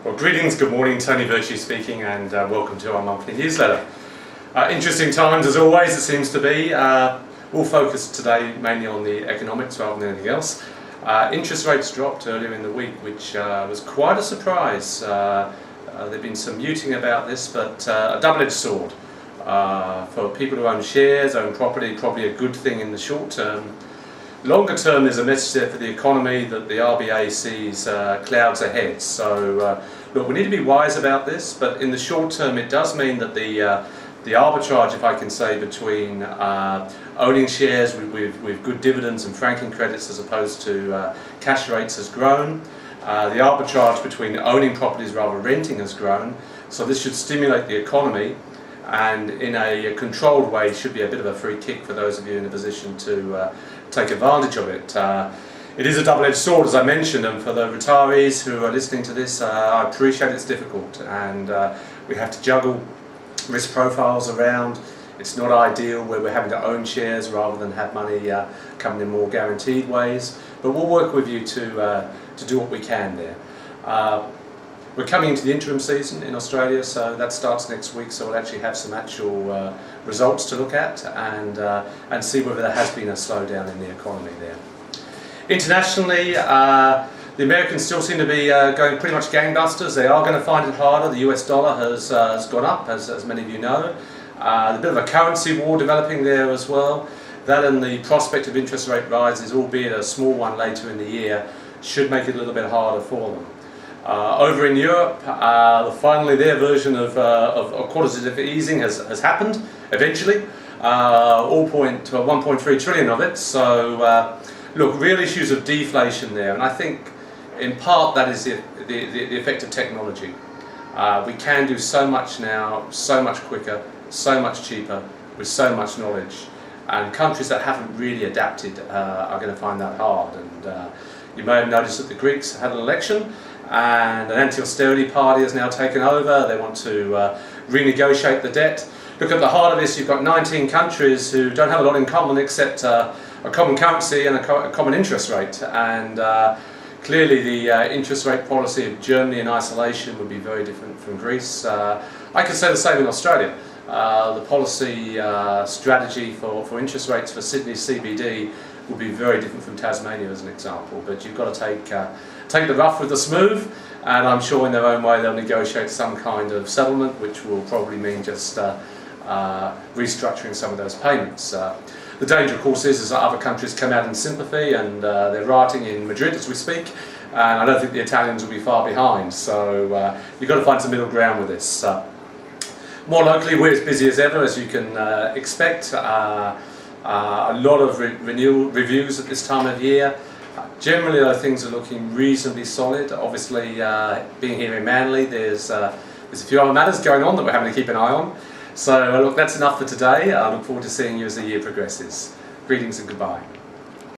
Well, greetings, good morning, Tony Virtue speaking, and welcome to our monthly newsletter. Interesting times as always, it seems to be. We'll focus today mainly on the economics rather than anything else. Interest rates dropped earlier in the week, which was quite a surprise. There have been some muting about this, but a double-edged sword. For people who own shares, own property, probably a good thing in the short term. Longer term, there's a message there for the economy that the RBA sees clouds ahead. So, look, we need to be wise about this, but in the short term, it does mean that the arbitrage, if I can say, between owning shares with good dividends and franking credits as opposed to cash rates has grown. The arbitrage between owning properties rather than renting has grown. So this should stimulate the economy, and in a controlled way should be a bit of a free kick for those of you in a position to take advantage of it. It is a double-edged sword, as I mentioned, and for the retirees who are listening to this, I appreciate it's difficult, and we have to juggle risk profiles around. It's not ideal where we're having to own shares rather than have money coming in more guaranteed ways, but we'll work with you to do what we can there. We're coming into the interim season in Australia, so that starts next week, so we'll actually have some actual results to look at and see whether there has been a slowdown in the economy there. Internationally, the Americans still seem to be going pretty much gangbusters. They are going to find it harder. The US dollar has gone up, as many of you know. A bit of a currency war developing there as well. That and the prospect of interest rate rises, albeit a small one later in the year, should make it a little bit harder for them. Over in Europe, finally their version of quantitative easing has happened, eventually. 1.3 trillion of it. So, look, real issues of deflation there, and I think in part that is the effect of technology. We can do so much now, so much quicker, so much cheaper, with so much knowledge, and countries that haven't really adapted are going to find that hard. And you may have noticed that the Greeks had an election, and an anti-austerity party has now taken over. They want to renegotiate the debt. Look, at the heart of this, you've got 19 countries who don't have a lot in common except a common currency and a common interest rate. And clearly the interest rate policy of Germany in isolation would be very different from Greece. I could say the same in Australia. The policy strategy for interest rates for Sydney CBD would be very different from Tasmania, as an example. But you've got to take the rough with the smooth, and I'm sure in their own way they'll negotiate some kind of settlement, which will probably mean just restructuring some of those payments. The danger, of course, is that other countries come out in sympathy, and they're rioting in Madrid as we speak, and I don't think the Italians will be far behind. So you've got to find some middle ground with this. More locally, we're as busy as ever, as you can expect. A lot of renewal reviews at this time of year. Generally, though, things are looking reasonably solid. Obviously, being here in Manly, there's a few other matters going on that we're having to keep an eye on. So, look, that's enough for today. I look forward to seeing you as the year progresses. Greetings and goodbye.